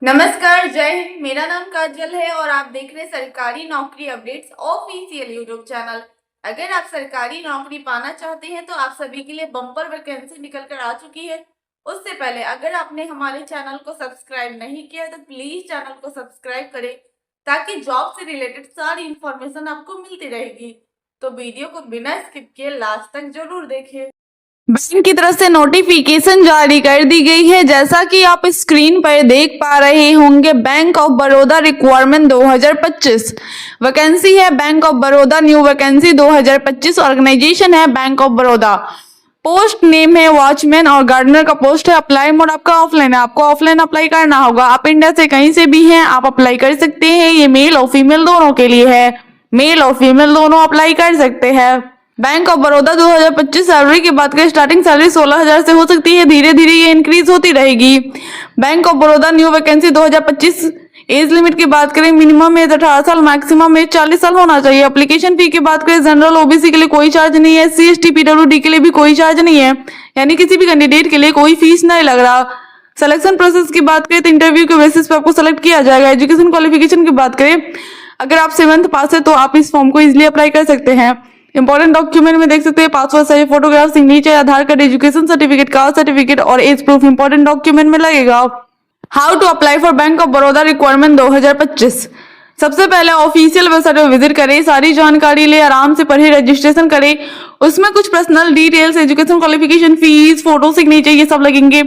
नमस्कार, जय हिंद। मेरा नाम काजल है और आप देख रहे हैं सरकारी नौकरी अपडेट्स ऑफिशियल यूट्यूब चैनल। अगर आप सरकारी नौकरी पाना चाहते हैं तो आप सभी के लिए बम्पर वैकेंसी निकल कर आ चुकी है। उससे पहले अगर आपने हमारे चैनल को सब्सक्राइब नहीं किया तो प्लीज चैनल को सब्सक्राइब करें ताकि जॉब से रिलेटेड सारी इंफॉर्मेशन आपको मिलती रहेगी। तो वीडियो को बिना स्किप किए लास्ट तक जरूर देखें। बैंक की तरफ से नोटिफिकेशन जारी कर दी गई है। जैसा कि आप स्क्रीन पर देख पा रहे होंगे, bank of Baroda requirement 2025 vacancy है। Bank of Baroda new vacancy 2025 organisation है bank of Baroda. Post name है वॉचमैन और गार्डनर का पोस्ट है। अप्लाई मोड आपका ऑफलाइन है, आपको ऑफलाइन अप्लाई करना होगा। आप इंडिया से कहीं से भी हैं, आप अप्लाई कर सकते हैं। ये मेल और फीमेल दोनों के लिए है, मेल और फीमेल दोनों अप्लाई कर सकते हैं। बैंक ऑफ बड़ौदा 2025 सैलरी की बात करें, स्टार्टिंग सैलरी 16,000 से हो सकती है, धीरे धीरे ये इंक्रीज होती रहेगी। Bank of Baroda new vacancy 2025। Age limit की बात करें, मिनिमम एज 18 साल, मैक्सिमम एज 40 साल होना चाहिए। एप्लीकेशन फी की बात करें, जनरल ओबीसी के लिए कोई चार्ज नहीं है, SC ST PWD के लिए भी कोई चार्ज नहीं है, यानी किसी भी कैंडिडेट के लिए कोई फीस नहीं लग रहा। सिलेक्शन प्रोसेस की बात करें तो इंटरव्यू के बेसिस पर आपको सेलेक्ट किया जाएगा। एजुकेशन क्वालिफिकेशन की बात करें, अगर आप 7th पास है तो आप इस फॉर्म को इजिली अप्लाई कर सकते हैं। इंपॉर्टेंट डॉक्यूमेंट में देख सकते हैं passport size photograph, signature, Aadhaar card, education certificate, caste certificate और एज प्रूफ इंपॉर्टेंट डॉक्यूमेंट में लगेगा। How to apply for bank of Baroda requirement 2025। सबसे पहले ऑफिशियल वेबसाइट पर विजिट करें, सारी जानकारी ले, आराम से पढ़े, रजिस्ट्रेशन करें। उसमें कुछ personal details, education qualification, fees, photo, signature ये सब लगेंगे।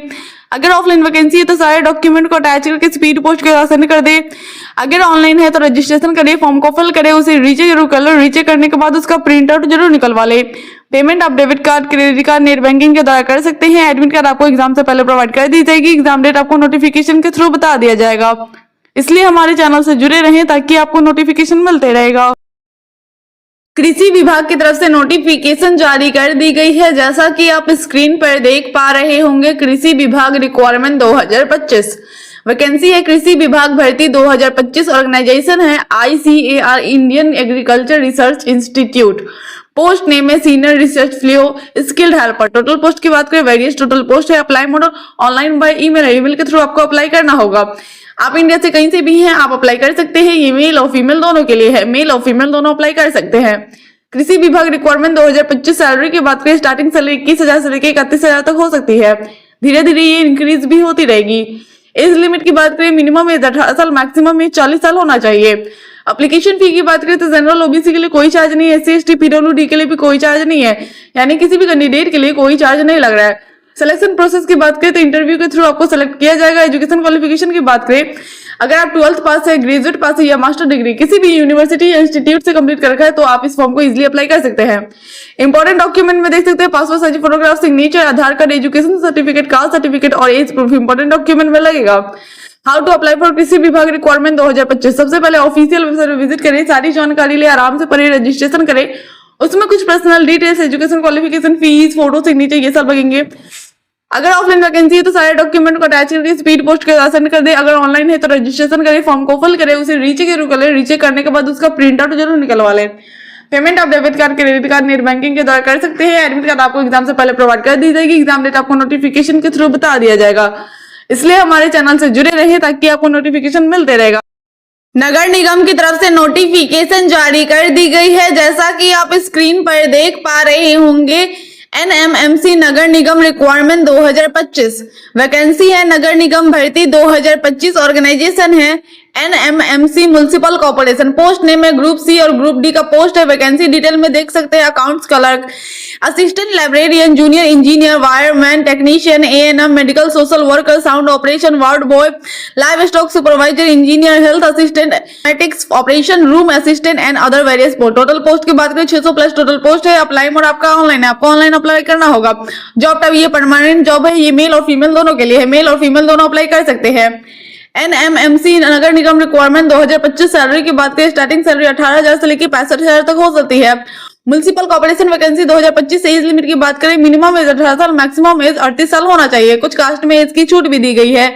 अगर ऑफलाइन वैकेंसी है तो सारे डॉक्यूमेंट को अटैच करके स्पीड पोस्ट के साथ सेंड कर दे। अगर ऑनलाइन है तो रजिस्ट्रेशन करें, फॉर्म को फिल करें, उसे रीचेक जरूर कर लो। रीचेक करने के बाद उसका प्रिंट आउट जरूर निकलवा ले। पेमेंट आप debit card, credit card, net banking के द्वारा कर सकते हैं। एडमिट कार्ड आपको एग्जाम से पहले प्रोवाइड कर दी जाएगी। एग्जाम डेट आपको नोटिफिकेशन के थ्रू बता दिया जाएगा, इसलिए हमारे चैनल से जुड़े रहें ताकि आपको नोटिफिकेशन मिलते रहेगा। कृषि विभाग की तरफ से नोटिफिकेशन जारी कर दी गई है। जैसा कि आप स्क्रीन पर देख पा रहे होंगे, कृषि विभाग रिक्वायरमेंट 2025 वैकेंसी है। कृषि विभाग भर्ती 2025 ऑर्गेनाइजेशन है ICAR, Indian agriculture research institute. Post name है senior research fellow skilled helper. Total post की बात करें, वेरियस टोटल पोस्ट है। Apply mode online by email है, ईमेल के थ्रू आपको अप्लाई करना होगा। आप इंडिया से कहीं से भी हैं, आप अप्लाई कर सकते हैं। ये मेल और फीमेल दोनों के लिए है, मेल और फीमेल दोनों अप्लाई कर सकते हैं। कृषि विभाग रिक्वायरमेंट 2025 सैलरी की बात करें, स्टार्टिंग सैलरी 21,000 से लेकर 31,000 तक हो सकती है, धीरे धीरे ये इंक्रीज भी होती रहेगी। एज लिमिट की बात करें, मिनिमम एज 18 साल, मैक्सिमम एज 40 साल होना चाहिए। एप्लीकेशन फी की बात करें तो जनरल ओबीसी के लिए कोई चार्ज नहीं है, SC ST PWD के लिए भी कोई चार्ज नहीं है, यानी किसी भी कैंडिडेट के लिए कोई चार्ज नहीं लग रहा है। सिलेक्शन प्रोसेस की बात करें तो इंटरव्यू के थ्रू आपको सेलेक्ट किया जाएगा। एजुकेशन क्वालिफिकेशन की बात करें, अगर आप 12th पास है, ग्रेजुएट पास है या मास्टर डिग्री किसी भी यूनिवर्सिटी या इंस्टीट्यूट से कंप्लीट कर रखा है तो आप इस फॉर्म को इजीली अप्लाई कर सकते हैं। इंपॉर्टेंट डॉक्यूमेंट में देख सकते हैं passport size photograph, signature, Aadhaar card, education certificate, caste certificate और एज प्रूफ इंपॉर्टेंट डॉक्यूमेंट में लगेगा। हाउ टू अप्लाई फॉर कृषि विभाग रिक्वायरमेंट 2025। सबसे पहले ऑफिशियल वेबसाइट पर विजिट करें, सारी जानकारी ले, आराम से पढ़े, रजिस्ट्रेशन करें। उसमें कुछ personal details, education qualification, fees, photo, signature ये सब लगेंगे। अगर ऑफलाइन वैकेंसी है तो सारे डॉक्यूमेंट को अटैच करके स्पीड पोस्ट के साथ सेंड कर दे। अगर ऑनलाइन है तो रजिस्ट्रेशन करें, फॉर्म को फिल करें, उसे रीचेक जरूर कर ले। रीचेक करने के बाद उसका प्रिंट आउट जरूर निकलवा ले। पेमेंट आप debit card, credit card, net banking के द्वारा कर सकते हैं। एडमिट कार्ड आपको एग्जाम से पहले प्रोवाइड कर दी जाएगी। एग्जाम डेट आपको नोटिफिकेशन के थ्रू बता दिया जाएगा, इसलिए हमारे चैनल से जुड़े रहे ताकि आपको नोटिफिकेशन मिलते रहेगा। नगर निगम की तरफ से नोटिफिकेशन जारी कर दी गई है। जैसा कि आप स्क्रीन पर देख पा रहे होंगे, NMMC नगर निगम रिक्वायरमेंट 2025 वैकेंसी है। नगर निगम भर्ती 2025 ऑर्गेनाइजेशन है NMMC municipal corporation. Post name है ग्रुप C और ग्रुप D का पोस्ट है। वैकेंसी डिटेल में देख सकते हैं accounts clerk, assistant librarian, junior engineer, wireman, technician, ANM, medical social worker, sound operation, ward boy, live stock supervisor, engineer, health assistant, matics operation room assistant and other various post. Total post की बात करें 600 plus total post है। Apply mode आपका online है, आपको online apply करना होगा। Job type ये परमानेंट जॉब है, ये मेल और फीमेल दोनों के लिए है, मेल और फीमेल दोनों अप्लाई कर सकते हैं। NMMC नगर निगम रिक्वायरमेंट 2025 सैलरी की बात करें, स्टार्टिंग सैलरी 18,000 से लेकर 65,000 तक हो सकती है। Municipal corporation vacancy 2025 age limit की बात करें, मिनिमम एज 18 साल, मैक्सिमम एज 38 साल होना चाहिए। कुछ कास्ट में एज की छूट भी दी गई है।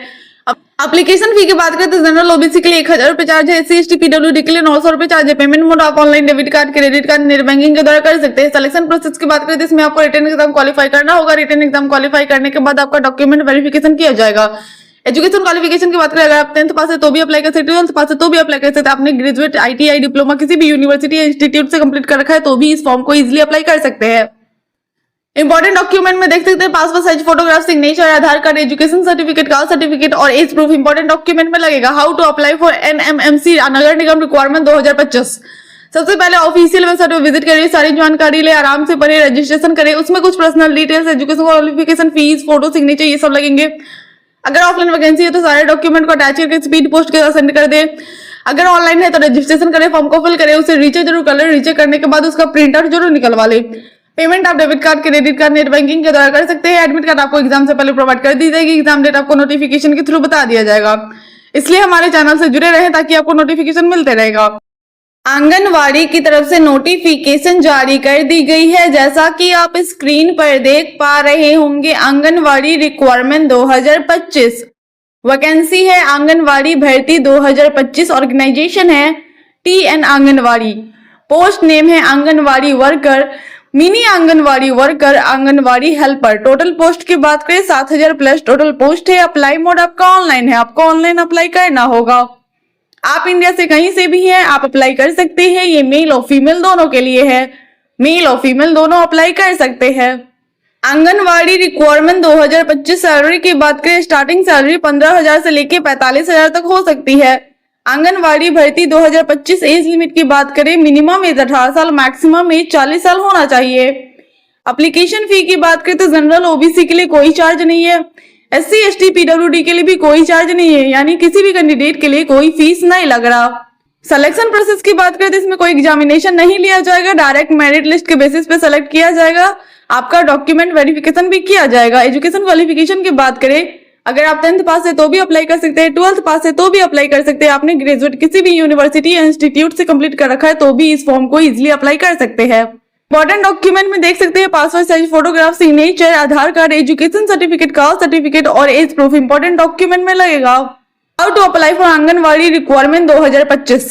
एप्लीकेशन फी की बात करें तो जनरल ओबीसी के लिए 1,000 रुपए चार्ज है, SC ST PWD के लिए 900 रुपए चार्ज है। पेमेंट मोड आप online debit card, credit card, net banking के द्वारा कर सकते हैं। सिलेक्शन प्रोसेस की बात करें तो इसमें आपको रिटन एग्जाम क्वालिफाई करना होगा। रिटन एग्जाम क्वालिफाई करने के बाद आपका डॉक्यूमेंट वेरिफिकेशन किया जाएगा। एजुकेशन क्वालिफिकेशन की बात करें, अगर आप 10th पास है तो भी अप्लाई कर सकते हो, 12th पास है तो भी अप्लाई कर सकते हैं। आपने ग्रेजुएट, ITI, डिप्लोमा किसी भी यूनिवर्सिटी या इंस्टीट्यूट से कंप्लीट कर रखा है तो भी इस फॉर्म को इजिली अप्लाई कर सकते हैं। इंपॉर्टेंट डॉक्यूमेंट में देख सकते हैं passport size photograph, signature, Aadhaar card, education certificate, caste certificate और एज प्रूफ इंपॉर्टेंट डॉक्यूमेंट में लगेगा। How to apply for NMMC नगर निगम रिक्वायरमेंट 2025। सबसे पहले ऑफिशियल वेबसाइट पर विजिट करिए, सारी जानकारी ले, आराम से पढ़े, रजिस्ट्रेशन करें। उसमें कुछ personal details, education qualification, fees, photo, signature ये सब लगेंगे। अगर ऑफलाइन वैकेंसी है तो सारे डॉक्यूमेंट को अटैच करके स्पीड पोस्ट के साथ सेंड कर दे। अगर ऑनलाइन है तो रजिस्ट्रेशन करें, फॉर्म को फिल करें, उसे रीचेक जरूर कर ले। रीचेक करने के बाद उसका प्रिंट आउट जरूर निकलवा ले। पेमेंट आप debit card, credit card, net banking के द्वारा कर सकते हैं। एडमिट कार्ड आपको एग्जाम से पहले प्रोवाइड कर दी जाएगी। एग्जाम डेट आपको नोटिफिकेशन के थ्रू बता दिया जाएगा। इसलिए हमारे चैनल से जुड़े रहें ताकि आपको नोटिफिकेशन मिलते रहेगा। आंगनवाड़ी की तरफ से नोटिफिकेशन जारी कर दी गई है, जैसा कि आप स्क्रीन पर देख पा रहे होंगे। आंगनवाड़ी रिक्वायरमेंट 2025 वैकेंसी है, आंगनवाड़ी भर्ती 2025। ऑर्गेनाइजेशन है TN आंगनवाड़ी। पोस्ट नेम है anganwadi worker, mini anganwadi worker, anganwadi helper. Total post की बात करें 7000 प्लस टोटल पोस्ट है। अप्लाई मोड आपका ऑनलाइन है, आपको ऑनलाइन अप्लाई करना होगा। आप इंडिया से कहीं से भी हैं, आप अप्लाई कर सकते हैं। ये मेल और फीमेल दोनों के लिए है, मेल और फीमेल दोनों अप्लाई कर सकते हैं। आंगनवाड़ी रिक्वायरमेंट 2025 सैलरी की बात करें, स्टार्टिंग सैलरी 15,000 से लेके 45,000 तक हो सकती है। आंगनवाड़ी भर्ती 2025 एज लिमिट की बात करें, मिनिमम एज 18 साल, मैक्सिमम एज 40 साल होना चाहिए। एप्लीकेशन फी की बात करें तो जनरल OBC के लिए कोई चार्ज नहीं है, SC ST PWD के लिए भी कोई चार्ज नहीं है, यानी किसी भी कैंडिडेट के लिए कोई फीस नहीं लग रहा। सिलेक्शन प्रोसेस की बात करें तो इसमें कोई एग्जामिनेशन नहीं लिया जाएगा, डायरेक्ट मेरिट लिस्ट के बेसिस पे सेलेक्ट किया जाएगा। आपका डॉक्यूमेंट वेरिफिकेशन भी किया जाएगा। एजुकेशन क्वालिफिकेशन की बात करें, अगर आप 10th पास है तो भी अप्लाई कर सकते हैं, 12th पास है तो भी अप्लाई कर सकते हैं। आपने ग्रेजुएट किसी भी यूनिवर्सिटी या इंस्टीट्यूट से कंप्लीट कर रखा है तो भी इस फॉर्म को इजिली अप्लाई कर सकते हैं। इंपॉर्टेंट डॉक्यूमेंट में देख सकते हैं passport size photograph, signature, Aadhaar card, education certificate, caste certificate और एज प्रूफ इंपॉर्टेंट डॉक्यूमेंट में लगेगा। How to apply for anganwadi requirement 2025।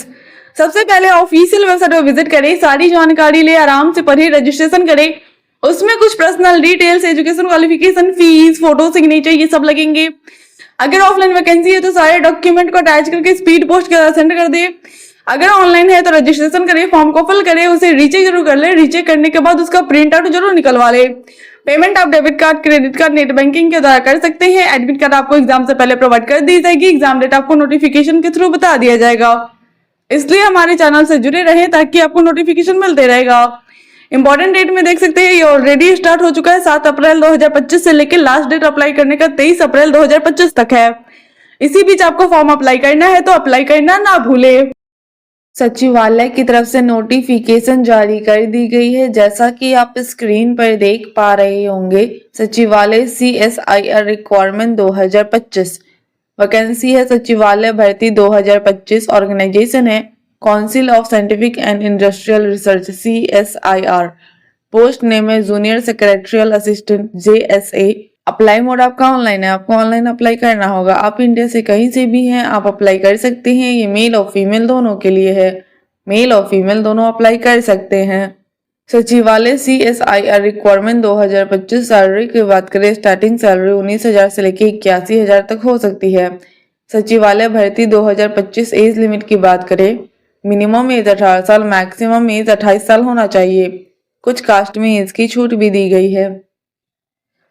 सबसे पहले ऑफिशियल वेबसाइट पर विजिट करें, सारी जानकारी ले, आराम से पढ़े, रजिस्ट्रेशन करें। उसमें कुछ personal details, education qualification, fees, photo, signature ये सब लगेंगे। अगर ऑफलाइन वैकेंसी है तो सारे डॉक्यूमेंट को अटैच करके स्पीड पोस्ट के साथ सेंड कर दे। अगर ऑनलाइन है तो रजिस्ट्रेशन करें, फॉर्म को फिल करें, उसे रीचेक जरूर कर ले। रीचेक करने के बाद उसका प्रिंट आउट जरूर निकलवा ले। पेमेंट आप debit card, credit card, net banking के द्वारा कर सकते हैं। एडमिट कार्ड आपको एग्जाम से पहले प्रोवाइड कर दी जाएगी। एग्जाम डेट आपको नोटिफिकेशन के थ्रू बता दिया जाएगा। इसलिए हमारे चैनल से जुड़े रहें ताकि आपको नोटिफिकेशन मिलते रहेगा। इंपॉर्टेंट डेट में देख सकते हैं ये ऑलरेडी स्टार्ट हो चुका है। 7 अप्रैल 2025 से लेकर लास्ट डेट अप्लाई करने का 23 अप्रैल 2025 तक है। इसी बीच आपको फॉर्म अप्लाई करना है तो अप्लाई करना ना भूले। सचिवालय की तरफ से नोटिफिकेशन जारी कर दी गई है, जैसा कि आप स्क्रीन पर देख पा रहे होंगे। सचिवालय CSIR रिक्वायरमेंट 2025 वैकेंसी है, सचिवालय भर्ती 2025। ऑर्गेनाइजेशन है council of scientific and industrial research CSIR। Post name है junior secretarial assistant JSA। Apply mode आपका ऑनलाइन है, आपको ऑनलाइन अप्लाई करना होगा। आप इंडिया से कहीं से भी हैं, आप अप्लाई कर सकते हैं। ये मेल और फीमेल दोनों के लिए है, मेल और फीमेल दोनों अप्लाई कर सकते हैं। सचिवालय CSIR रिक्वायरमेंट 2025 सैलरी की बात करें, स्टार्टिंग सैलरी 19,000 से लेकर 81,000 तक हो सकती है। सचिवालय भर्ती 2025 एज लिमिट की बात करें, मिनिमम एज 18 साल, मैक्सिमम एज 28 साल होना चाहिए। कुछ कास्ट में एज की छूट भी दी गई है।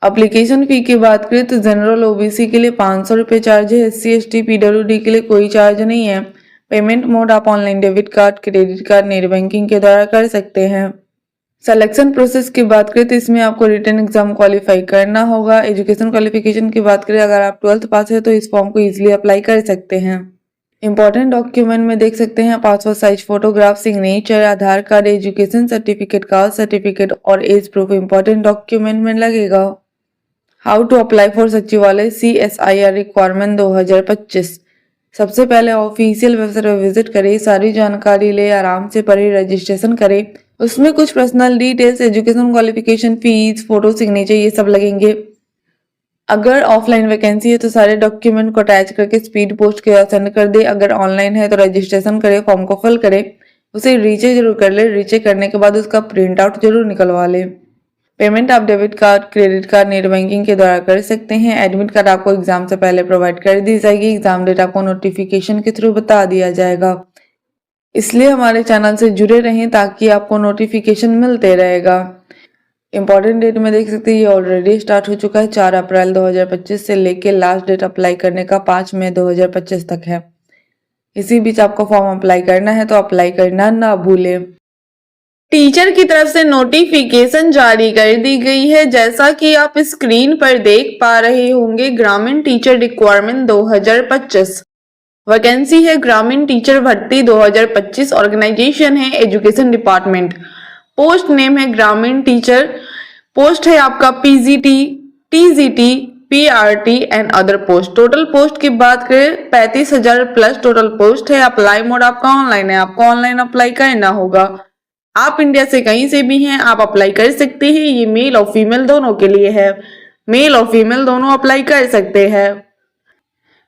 एप्लीकेशन फी की बात करें तो जनरल OBC के लिए 500 रुपये चार्ज है, SC ST PWD के लिए कोई चार्ज नहीं है। पेमेंट मोड आप online debit card, credit card, net banking के द्वारा कर सकते हैं। सिलेक्शन प्रोसेस की बात करें तो इसमें आपको रिटन एग्जाम क्वालिफाई करना होगा। एजुकेशन क्वालिफिकेशन की बात करें, अगर आप 12th पास है तो इस फॉर्म को इजीली अप्लाई कर सकते हैं। इंपॉर्टेंट डॉक्यूमेंट में देख सकते हैं passport size photograph, signature, Aadhaar card, education certificate, caste certificate और एज प्रूफ इंपॉर्टेंट डॉक्यूमेंट में लगेगा। हाउ टू अप्लाई फॉर सचिवालय CSIR रिक्वायरमेंट 2025। सबसे पहले ऑफिशियल वेबसाइट पर विजिट करें, सारी जानकारी ले, आराम से पढ़े, रजिस्ट्रेशन करें। उसमें कुछ personal details, education qualification, fees, photo, signature ये सब लगेंगे। अगर ऑफलाइन वैकेंसी है तो सारे डॉक्यूमेंट को अटैच करके स्पीड पोस्ट के साथ सेंड कर दे। अगर ऑनलाइन है तो रजिस्ट्रेशन करे, फॉर्म को फिल करे, उसे रीचेक जरूर कर ले। रीचेक करने के बाद उसका प्रिंट आउट जरूर निकलवा ले। पेमेंट आप debit card, credit card, net banking के द्वारा कर सकते हैं। एडमिट कार्ड आपको एग्जाम से पहले प्रोवाइड कर दी जाएगी। एग्जाम डेट आपको नोटिफिकेशन के थ्रू बता दिया जाएगा। इसलिए हमारे चैनल से जुड़े रहें ताकि आपको नोटिफिकेशन मिलते रहेगा। इंपॉर्टेंट डेट में देख सकते हैं ये ऑलरेडी स्टार्ट हो चुका है। 4 अप्रैल 2025 से लेके लास्ट डेट अप्लाई करने का 5 मई 2025 तक है। इसी बीच आपको फॉर्म अप्लाई करना है तो अप्लाई करना ना भूलें। टीचर की तरफ से नोटिफिकेशन जारी कर दी गई है। जैसा कि आप स्क्रीन पर देख पा रहे होंगे, ग्रामीण टीचर रिक्वायरमेंट 2025 वैकेंसी है। ग्रामीण टीचर भर्ती 2025। ऑर्गेनाइजेशन है एजुकेशन डिपार्टमेंट। पोस्ट नेम है ग्रामीण टीचर। पोस्ट है आपका PGT, TGT, PRT and other post. Total post की बात करें 35,000 प्लस टोटल पोस्ट है। अप्लाई मोड आपका ऑनलाइन है। आपको ऑनलाइन अप्लाई करना होगा। आप इंडिया से कहीं से भी हैं, आप अप्लाई कर सकते हैं। ये मेल और फीमेल दोनों के लिए है। मेल और फीमेल दोनों अप्लाई कर सकते हैं।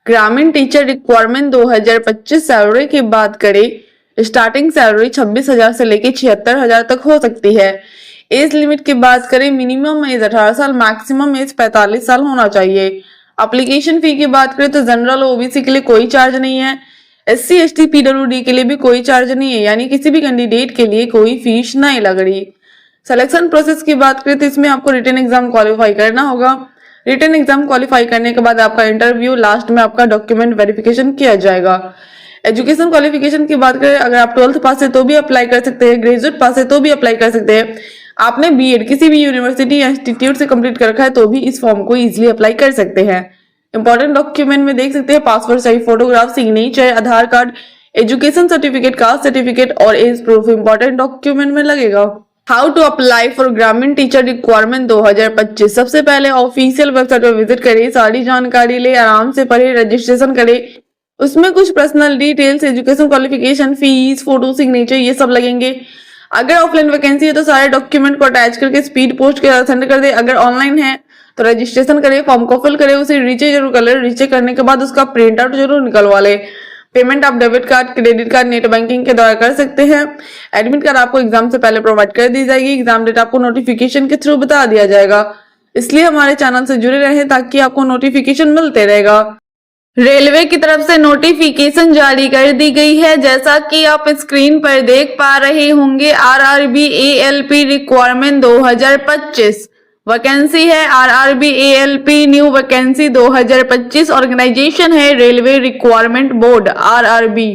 ग्रामीण टीचर रिक्वायरमेंट 2025 सैलरी की बात करें, स्टार्टिंग सैलरी 26,000 से लेके 76,000 तक हो सकती है। एज लिमिट की बात करें, मिनिमम एज 18 साल, मैक्सिमम एज 45 साल होना चाहिए। एप्लीकेशन फी की बात करें तो जनरल ओबीसी के लिए कोई चार्ज नहीं है। SC ST PWD के लिए भी कोई चार्ज नहीं है, यानी किसी भी कैंडिडेट के लिए कोई फीस नहीं लग रही। सिलेक्शन प्रोसेस की बात करें तो इसमें आपको रिटन एग्जाम क्वालिफाई करना होगा। रिटन एग्जाम क्वालिफाई करने के बाद आपका इंटरव्यू, लास्ट में आपका डॉक्यूमेंट वेरिफिकेशन किया जाएगा। एजुकेशन क्वालिफिकेशन की बात करें, अगर आप 12th पास है तो भी अप्लाई कर सकते हैं, ग्रेजुएट पास है तो भी अप्लाई कर सकते हैं। आपने बीएड किसी भी यूनिवर्सिटी या इंस्टीट्यूट से कंप्लीट कर रखा है तो भी इस फॉर्म को इजिली अप्लाई कर सकते हैं। इंपॉर्टेंट डॉक्यूमेंट में देख सकते हैं passport size photograph, signature, Aadhaar card, education certificate, caste certificate और एज प्रूफ इंपॉर्टेंट डॉक्यूमेंट में लगेगा। हाउ टू अप्लाई फॉर ग्रामीण टीचर रिक्वायरमेंट 2025। सबसे पहले ऑफिशियल वेबसाइट पर विजिट करें, सारी जानकारी ले, आराम से पढ़े, रजिस्ट्रेशन करें। उसमें कुछ personal details, education qualification, fees, photo, signature ये सब लगेंगे। अगर ऑफलाइन वैकेंसी है तो सारे डॉक्यूमेंट को अटैच करके स्पीड पोस्ट के सेंड कर दे। अगर ऑनलाइन है तो रजिस्ट्रेशन करें, फॉर्म को फिल करें, उसे रीचे जरूर कर ले। रीचे करने के बाद उसका प्रिंट आउट जरूर निकलवा ले। पेमेंट आप debit card, credit card, net banking के द्वारा कर सकते हैं। एडमिट कार्ड आपको एग्जाम से पहले प्रोवाइड कर दी जाएगी। एग्जाम डेट आपको नोटिफिकेशन के थ्रू बता दिया जाएगा। इसलिए हमारे चैनल से जुड़े रहे ताकि आपको नोटिफिकेशन मिलते रहेगा। रेलवे की तरफ से नोटिफिकेशन जारी कर दी गई है। जैसा कि आप स्क्रीन पर देख पा रहे होंगे, RRB ALP रिक्वायरमेंट 2025 वैकेंसी है। RRB ALP new vacancy 2025। Organisation है railway requirement board RRB।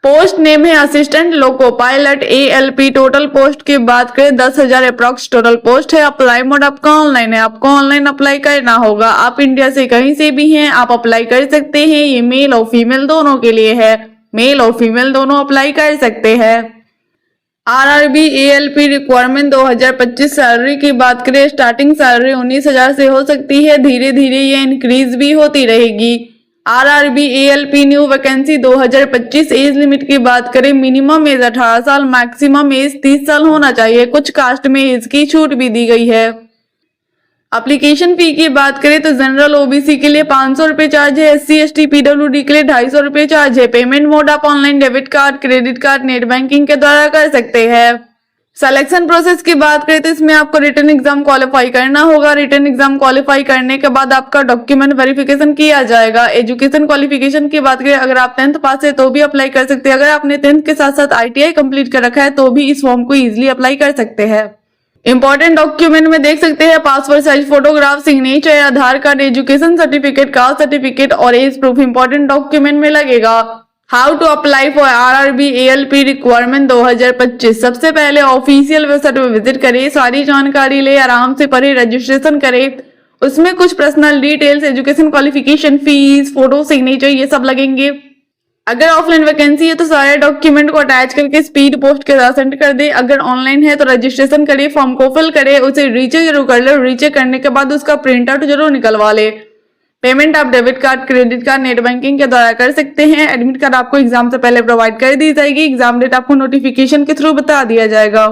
Post name है assistant loco pilot ALP। Total post की बात करें 10,000 अप्रॉक्स टोटल पोस्ट है। अप्लाई मोड आपका ऑनलाइन है। आपको ऑनलाइन अप्लाई करना होगा। आप इंडिया से कहीं से भी हैं, आप अप्लाई कर सकते हैं। ये मेल और फीमेल दोनों के लिए है। मेल और फीमेल दोनों अप्लाई कर सकते हैं। RRB ALP रिक्वायरमेंट 2025 सैलरी की बात करें, स्टार्टिंग सैलरी 19,000 से हो सकती है। धीरे धीरे ये इंक्रीज भी होती रहेगी। RRB ALP new vacancy 2025। Age limit की बात करें, मिनिमम एज 18 साल, मैक्सिमम एज 30 साल होना चाहिए। कुछ कास्ट में एज की छूट भी दी गई है। एप्लीकेशन फी की बात करें तो जनरल ओबीसी के लिए 500 रुपए चार्ज है। SC ST PWD के लिए 250 रुपए चार्ज है। पेमेंट मोड आप online debit card, credit card, net banking के द्वारा कर सकते हैं। सिलेक्शन प्रोसेस की बात करें तो इसमें आपको रिटन एग्जाम क्वालिफाई करना होगा। रिटन एग्जाम क्वालिफाई करने के बाद आपका डॉक्यूमेंट वेरिफिकेशन किया जाएगा। एजुकेशन क्वालिफिकेशन की बात करें, अगर आप 10th पास है तो भी अप्लाई कर सकते हैं। अगर आपने 10th के साथ साथ ITI कंप्लीट कर रखा है तो भी इस फॉर्म को इजिली अप्लाई कर सकते हैं। इंपॉर्टेंट डॉक्यूमेंट में देख सकते हैं passport size photograph, signature, Aadhaar card, education certificate, caste certificate और एज प्रूफ इंपॉर्टेंट डॉक्यूमेंट में लगेगा। How to apply for RRB ALP requirement 2025। सबसे पहले ऑफिशियल वेबसाइट पर विजिट करें, सारी जानकारी ले, आराम से पढ़े, रजिस्ट्रेशन करें। उसमें कुछ personal details, education qualification, fees, photo, signature ये सब लगेंगे। अगर ऑफलाइन वैकेंसी है तो सारे डॉक्यूमेंट को अटैच करके स्पीड पोस्ट के साथ सेंड कर दे। अगर ऑनलाइन है तो रजिस्ट्रेशन करे, फॉर्म को फिल करे, उसे रीचे जरूर कर ले। रीचे करने के बाद उसका प्रिंट आउट जरूर निकलवा ले। पेमेंट आप debit card, credit card, net banking के द्वारा कर सकते हैं। एडमिट कार्ड आपको एग्जाम से पहले प्रोवाइड कर दी जाएगी। एग्जाम डेट आपको नोटिफिकेशन के थ्रू बता दिया जाएगा।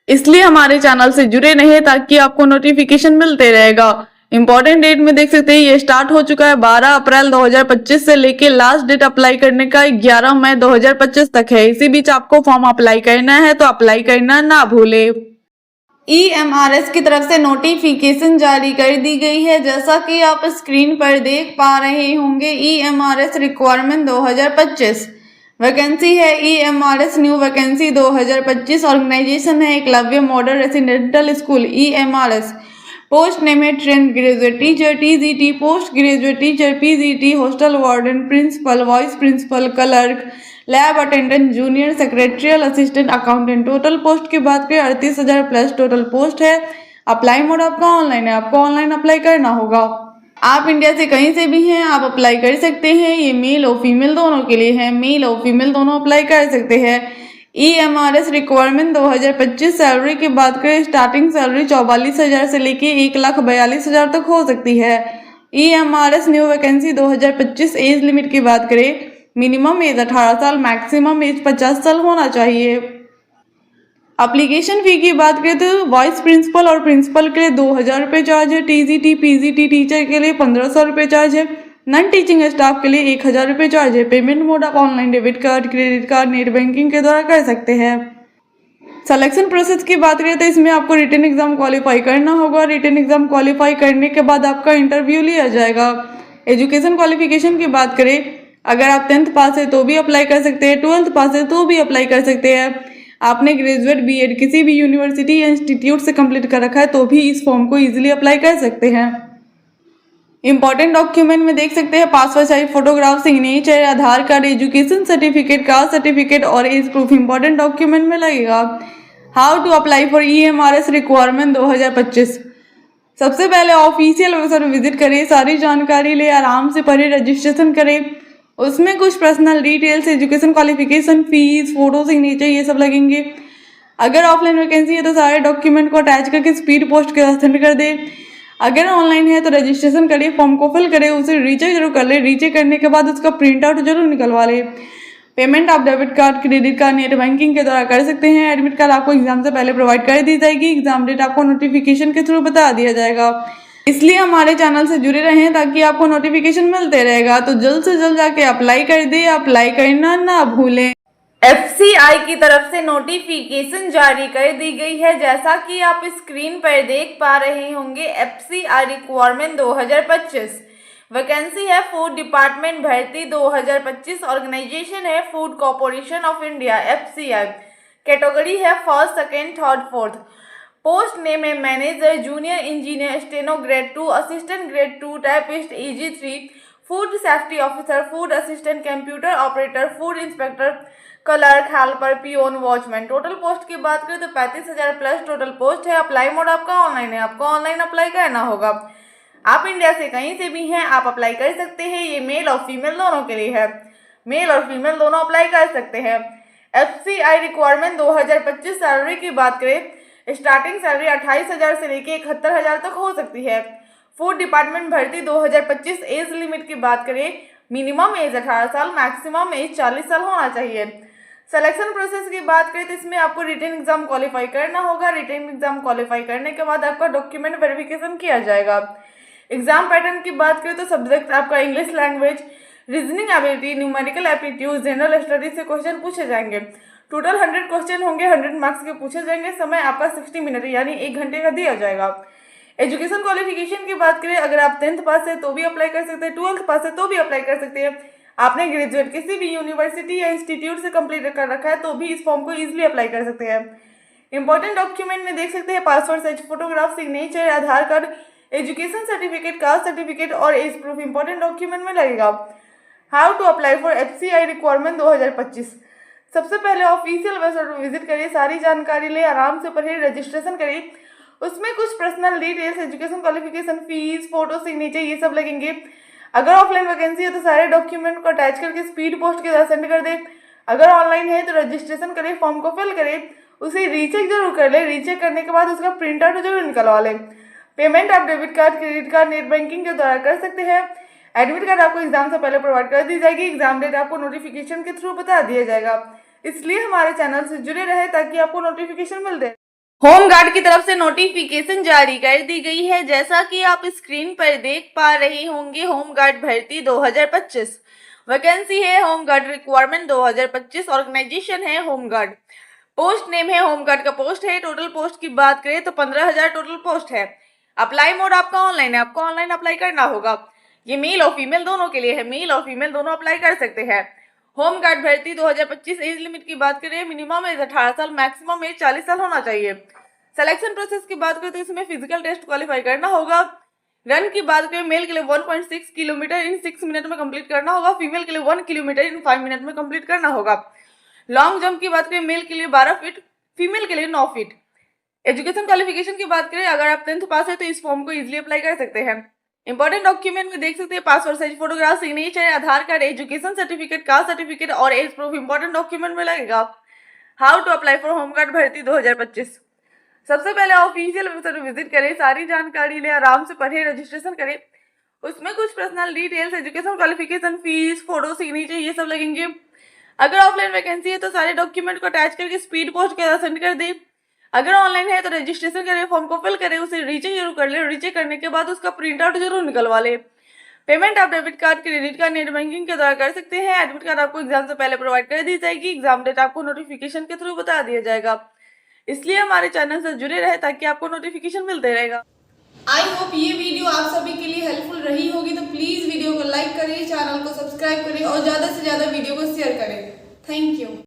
इसलिए हमारे चैनल से जुड़े रहे ताकि आपको नोटिफिकेशन मिलते रहेगा। इंपॉर्टेंट डेट में देख सकते हैं ये स्टार्ट हो चुका है 12 अप्रैल 2025 से लेके लास्ट डेट अप्लाई करने का 11 मई 2025 तक है। इसी बीच आपको फॉर्म अप्लाई करना है तो अप्लाई करना ना भूले। EMRS की तरफ से नोटिफिकेशन जारी कर दी गई है। जैसा कि आप स्क्रीन पर देख पा रहे होंगे, EMRS रिक्वायरमेंट 2025 वैकेंसी है। EMRS न्यू वैकेंसी 2025 ऑर्गेनाइजेशन है Eklavya model residential school EMRS। Post name है trained graduate teacher TGT, post graduate teacher PGT, hostel warden, principal, vice principal, clerk, lab attendant, junior secretarial assistant, accountant. Total post की बात करें 38,000 plus total post है। Apply mode आपका online है, आपको online apply करना होगा। आप इंडिया से कहीं से भी हैं, आप अप्लाई कर सकते हैं। ये मेल और फीमेल दोनों के लिए है, मेल और फीमेल दोनों अप्लाई कर सकते हैं। EMRS रिक्वायरमेंट 2025 सैलरी की बात करें, स्टार्टिंग सैलरी 44,000 से लेके 1,42,000 तक हो सकती है। EMRS new vacancy 2025 age limit की बात करें, मिनिमम एज 18 साल, मैक्सिमम एज 50 साल होना चाहिए। एप्लीकेशन फी की बात करें तो वाइस प्रिंसिपल और प्रिंसिपल के लिए 2,000 रुपये चार्ज है। TGT PGT टीचर के लिए 1,500 रुपये चार्ज है। नॉन टीचिंग स्टाफ के लिए 1,000 रुपये चार्ज है। पेमेंट मोड आप online debit card, credit card, net banking के द्वारा कर सकते हैं। सिलेक्शन प्रोसेस की बात करें तो इसमें आपको रिटन एग्जाम क्वालिफाई करना होगा। रिटन एग्जाम क्वालिफाई करने के बाद आपका इंटरव्यू लिया जाएगा। एजुकेशन क्वालिफिकेशन की बात करें, अगर आप 10th पास है तो भी अप्लाई कर सकते हैं, 12th पास है तो भी अप्लाई कर सकते हैं। आपने ग्रेजुएट BEd किसी भी यूनिवर्सिटी या इंस्टीट्यूट से कंप्लीट कर रखा है तो भी इस फॉर्म को इजीली अप्लाई कर सकते हैं। इंपॉर्टेंट डॉक्यूमेंट में देख सकते हैं passport size photograph, signature, Aadhaar card, education certificate, caste certificate और एज प्रूफ इंपॉर्टेंट डॉक्यूमेंट में लगेगा। How to apply for EMRS requirement 2025। सबसे पहले ऑफिशियल वेबसाइट विजिट करें, सारी जानकारी ले, आराम से पढ़े, रजिस्ट्रेशन करें। उसमें कुछ personal details, education qualification, fees, photo, signature ये सब लगेंगे। अगर ऑफलाइन वैकेंसी है तो सारे डॉक्यूमेंट को अटैच करके स्पीड पोस्ट के साथ सेंड कर दे। अगर ऑनलाइन है तो रजिस्ट्रेशन करिए, फॉर्म को फिल करें, उसे रीचेक जरूर कर ले। रीचेक करने के बाद उसका प्रिंट आउट जरूर निकलवा ले। पेमेंट आप debit card, credit card, net banking के द्वारा कर सकते हैं। एडमिट कार्ड आपको एग्जाम से पहले प्रोवाइड कर दी जाएगी। एग्जाम डेट आपको नोटिफिकेशन के थ्रू बता दिया जाएगा। इसलिए हमारे चैनल से जुड़े रहें ताकि आपको नोटिफिकेशन मिलते रहेगा। तो जल्द से जल्द जाके अप्लाई कर दे, अप्लाई करना ना भूलें। FCI की तरफ से नोटिफिकेशन जारी कर दी गई है। जैसा कि आप स्क्रीन पर देख पा रहे होंगे, FCI रिक्वायरमेंट 2025 वैकेंसी है फूड डिपार्टमेंट भर्ती 2025। ऑर्गेनाइजेशन है food corporation of India FCI। Category है first, second, third, fourth. Post name है manager, junior engineer, steno grade 2, assistant grade 2, typist EG3, food safety officer, food assistant, computer operator, food inspector, clerk, helper, peon, watchman. Total post की बात करें तो 35,000 plus total post है। Apply mode आपका online है, आपको online apply करना होगा। आप इंडिया से कहीं से भी हैं, आप अप्लाई कर सकते हैं। ये मेल और फीमेल दोनों के लिए है, मेल और फीमेल दोनों अप्लाई कर सकते हैं। FCI रिक्वायरमेंट 2025 सैलरी की बात करें, स्टार्टिंग सैलरी 28,000 से लेके 71,000 तक हो सकती है। फूड डिपार्टमेंट भर्ती 2025 एज लिमिट की बात करें, मिनिमम एज 18 साल, मैक्सिमम एज 40 साल होना चाहिए। सिलेक्शन प्रोसेस की बात करें तो इसमें आपको रिटन एग्जाम क्वालिफाई करना होगा। रिटन एग्जाम क्वालिफाई करने के बाद आपका डॉक्यूमेंट वेरिफिकेशन किया जाएगा। एग्जाम पैटर्न की बात करें तो सब्जेक्ट आपका English language, reasoning ability, numerical aptitude, general studies से क्वेश्चन पूछे जाएंगे। टोटल 100 क्वेश्चन होंगे, 100 मार्क्स के पूछे जाएंगे। समय आपका 60 मिनट यानी 1 घंटे का दिया जाएगा। एजुकेशन क्वालिफिकेशन की बात करें, अगर आप 10th पास है तो भी अप्लाई कर सकते हैं, 12th पास है तो भी अप्लाई कर सकते हैं। आपने ग्रेजुएट किसी भी यूनिवर्सिटी या इंस्टीट्यूट से कंप्लीट कर रखा है तो भी इस फॉर्म को इजीली अप्लाई कर सकते हैं। इंपॉर्टेंट डॉक्यूमेंट में देख सकते हैं passport size photograph, signature, Aadhaar card, education certificate, caste certificate और एज प्रूफ इंपॉर्टेंट डॉक्यूमेंट में लगेगा। How to apply for FCI requirement 2025। सबसे पहले ऑफिशियल वेबसाइट पर विजिट करिए, सारी जानकारी ले, आराम से पढ़िए, रजिस्ट्रेशन करिए। उसमें कुछ personal details, education qualification, fees, photo, signature ये सब लगेंगे। अगर ऑफलाइन वैकेंसी है तो सारे डॉक्यूमेंट को अटैच करके स्पीड पोस्ट के साथ सेंड कर दे। अगर ऑनलाइन है तो रजिस्ट्रेशन करें, फॉर्म को फिल करें, उसे रीचेक जरूर कर ले। रीचेक करने के बाद उसका प्रिंट आउट जरूर निकलवा ले। पेमेंट आप debit card, credit card, net banking के द्वारा कर सकते हैं। एडमिट कार्ड आपको एग्जाम से पहले प्रोवाइड कर दी जाएगी। एग्जाम डेट आपको नोटिफिकेशन के थ्रू बता दिया जाएगा। इसलिए हमारे चैनल से जुड़े रहे ताकि आपको नोटिफिकेशन मिल जाए। होम गार्ड की तरफ से नोटिफिकेशन जारी कर दी गई है। जैसा कि आप स्क्रीन पर देख पा रहे होंगे, होम गार्ड भर्ती 2025 वैकेंसी है। होम गार्ड रिक्वायरमेंट 2025 ऑर्गेनाइजेशन है होम गार्ड। पोस्ट नेम है, होमगार्ड का पोस्ट है। टोटल पोस्ट की बात करें तो 15,000 टोटल पोस्ट है। अप्लाई मोड आपका ऑनलाइन है, आपको ऑनलाइन अप्लाई करना होगा। ये मेल और फीमेल दोनों के लिए है, मेल और फीमेल दोनों अप्लाई कर सकते हैं। होमगार्ड भर्ती 2025। एज लिमिट की बात करें, मिनिमम एज 18 साल, मैक्सिमम एज 40 साल होना चाहिए। सिलेक्शन प्रोसेस की बात करें तो इसमें फिजिकल टेस्ट क्वालिफाई करना होगा। रन की बात करें, मेल के लिए 1.6 किलोमीटर इन 6 मिनट में कंप्लीट करना होगा, फीमेल के लिए 1 किलोमीटर इन 5 मिनट में कंप्लीट करना होगा। लॉन्ग जंप की बात करें, मेल के लिए 12 फीट, फीमेल के लिए 9 फीट। एजुकेशन क्वालिफिकेशन की बात करें, अगर आप 10th पास है तो इस फॉर्म को इजीली अप्लाई कर सकते हैं। इंपॉर्टेंट डॉक्यूमेंट में देख सकते हैं passport size photograph, signature, Aadhaar card, education certificate, caste certificate और एज प्रूफ इंपॉर्टेंट डॉक्यूमेंट में लगेगा। How to apply for home guard भर्ती 2025। सबसे पहले ऑफिशियल वेबसाइट विजिट करें, सारी जानकारी ले, आराम से पढ़े, रजिस्ट्रेशन करें। उसमें कुछ personal details, education qualification, fees, photo, signature ये सब लगेंगे। अगर ऑफलाइन वैकेंसी है तो सारे डॉक्यूमेंट को अटैच करके स्पीड पोस्ट के सेंड कर दे। अगर ऑनलाइन है तो रजिस्ट्रेशन करें, फॉर्म को फिल करें, उसे रीचेक जरूर कर ले। रीचेक करने के बाद उसका प्रिंट आउट जरूर निकलवा ले। पेमेंट आप debit card, credit card, net banking के द्वारा कर सकते हैं। एडमिट कार्ड आपको एग्जाम से पहले प्रोवाइड कर दी जाएगी। एग्जाम डेट आपको नोटिफिकेशन के थ्रू बता दिया जाएगा। इसलिए हमारे चैनल से जुड़े रहे ताकि आपको नोटिफिकेशन मिलते रहेगा। आई होप ये वीडियो आप सभी के लिए हेल्पफुल रही होगी, तो प्लीज वीडियो को लाइक करें, चैनल को सब्सक्राइब करें और ज्यादा से ज्यादा वीडियो को शेयर करें। Thank you.